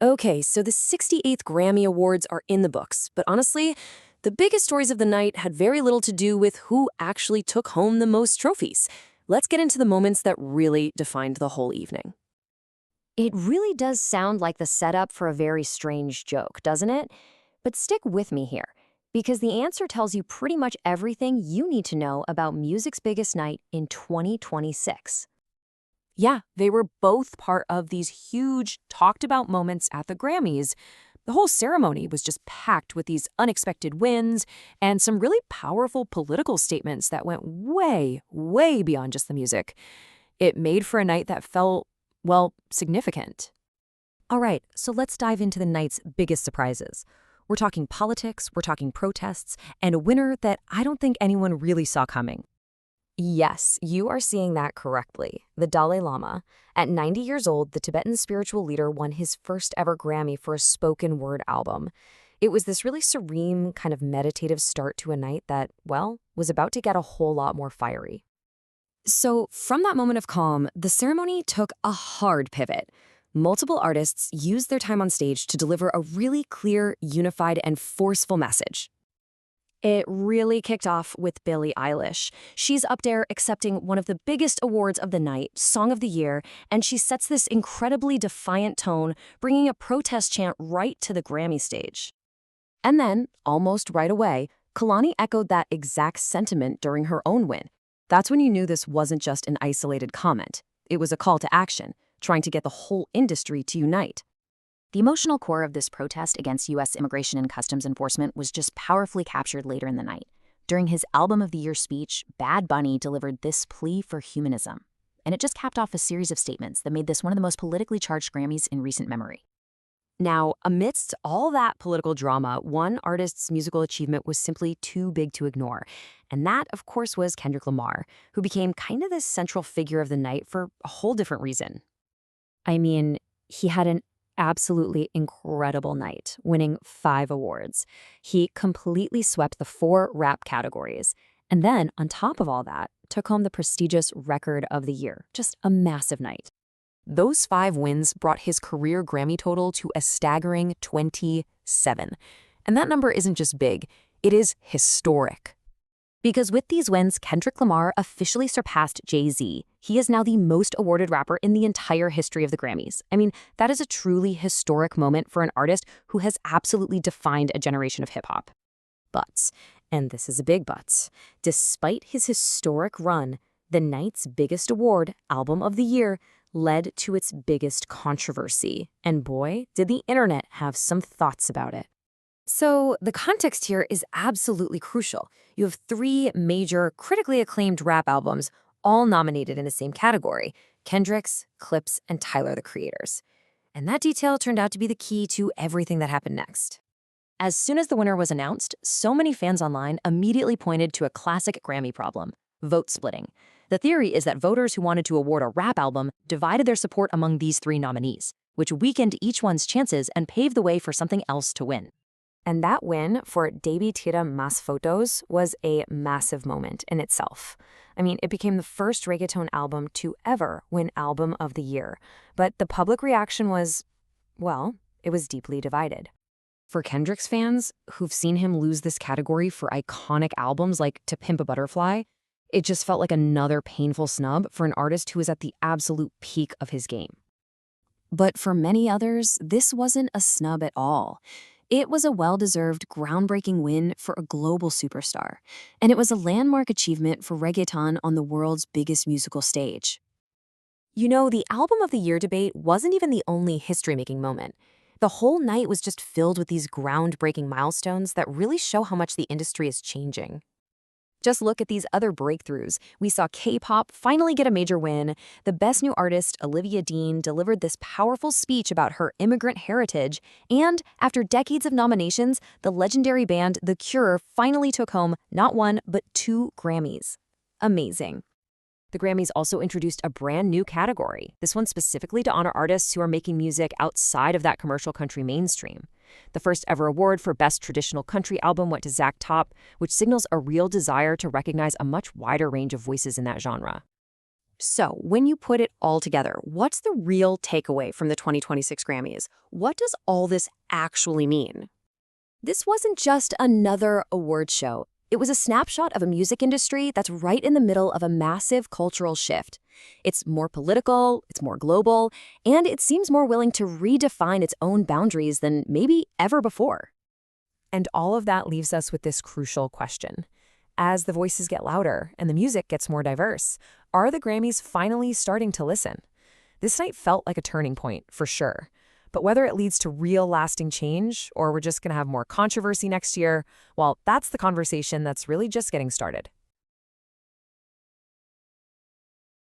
Okay, so the 68th Grammy Awards are in the books, but honestly, the biggest stories of the night had very little to do with who actually took home the most trophies. Let's get into the moments that really defined the whole evening. It really does sound like the setup for a very strange joke, doesn't it? But stick with me here, because the answer tells you pretty much everything you need to know about music's biggest night in 2026. Yeah, they were both part of these huge, talked about moments at the Grammys. The whole ceremony was just packed with these unexpected wins and some really powerful political statements that went way, way beyond just the music. It made for a night that felt, well, significant. All right, so let's dive into the night's biggest surprises. We're talking politics, we're talking protests, and a winner that I don't think anyone really saw coming. Yes, you are seeing that correctly. The Dalai Lama. At 90 years old, the Tibetan spiritual leader won his first ever Grammy for a spoken word album. It was this really serene, kind of meditative start to a night that, well, was about to get a whole lot more fiery. So, from that moment of calm, the ceremony took a hard pivot. Multiple artists used their time on stage to deliver a really clear, unified, and forceful message. It really kicked off with Billie Eilish. She's up there accepting one of the biggest awards of the night, Song of the Year, and she sets this incredibly defiant tone, bringing a protest chant right to the Grammy stage. And then, almost right away, Kalani echoed that exact sentiment during her own win. That's when you knew this wasn't just an isolated comment. It was a call to action, trying to get the whole industry to unite. The emotional core of this protest against U.S. immigration and customs enforcement was just powerfully captured later in the night. During his Album of the Year speech, Bad Bunny delivered this plea for humanism. And it just capped off a series of statements that made this one of the most politically charged Grammys in recent memory. Now, amidst all that political drama, one artist's musical achievement was simply too big to ignore. And that, of course, was Kendrick Lamar, who became kind of this central figure of the night for a whole different reason. I mean, he had an absolutely incredible night, winning 5 awards. He completely swept the 4 rap categories. And then, on top of all that, took home the prestigious Record of the Year. Just a massive night. Those 5 wins brought his career Grammy total to a staggering 27. And that number isn't just big, it is historic. Because with these wins, Kendrick Lamar officially surpassed Jay-Z. He is now the most awarded rapper in the entire history of the Grammys. I mean, that is a truly historic moment for an artist who has absolutely defined a generation of hip-hop. But, and this is a big but, despite his historic run, the night's biggest award, Album of the Year, led to its biggest controversy. And boy, did the internet have some thoughts about it. So, the context here is absolutely crucial. You have 3 major, critically acclaimed rap albums, all nominated in the same category: Kendrick's, Clip's, and Tyler, the Creator's. And that detail turned out to be the key to everything that happened next. As soon as the winner was announced, so many fans online immediately pointed to a classic Grammy problem: vote splitting. The theory is that voters who wanted to award a rap album divided their support among these 3 nominees, which weakened each one's chances and paved the way for something else to win. And that win for Debí Tira Más Fotos was a massive moment in itself. I mean, it became the first reggaeton album to ever win Album of the Year. But the public reaction was, well, it was deeply divided. For Kendrick's fans, who've seen him lose this category for iconic albums like To Pimp a Butterfly, it just felt like another painful snub for an artist who was at the absolute peak of his game. But for many others, this wasn't a snub at all. It was a well-deserved, groundbreaking win for a global superstar, and it was a landmark achievement for reggaeton on the world's biggest musical stage. You know, the Album of the Year debate wasn't even the only history-making moment. The whole night was just filled with these groundbreaking milestones that really show how much the industry is changing. Just look at these other breakthroughs. We saw K-pop finally get a major win. The Best New Artist, Olivia Dean, delivered this powerful speech about her immigrant heritage. And after decades of nominations, the legendary band The Cure finally took home not 1, but 2 Grammys. Amazing. The Grammys also introduced a brand new category, this one specifically to honor artists who are making music outside of that commercial country mainstream. The first ever award for Best Traditional Country Album went to Zach Top, which signals a real desire to recognize a much wider range of voices in that genre. So, when you put it all together, what's the real takeaway from the 2026 Grammys? What does all this actually mean? This wasn't just another award show. It was a snapshot of a music industry that's right in the middle of a massive cultural shift. It's more political, it's more global, and it seems more willing to redefine its own boundaries than maybe ever before. And all of that leaves us with this crucial question. As the voices get louder and the music gets more diverse, are the Grammys finally starting to listen? This night felt like a turning point, for sure. But whether it leads to real lasting change or we're just going to have more controversy next year, well, that's the conversation that's really just getting started.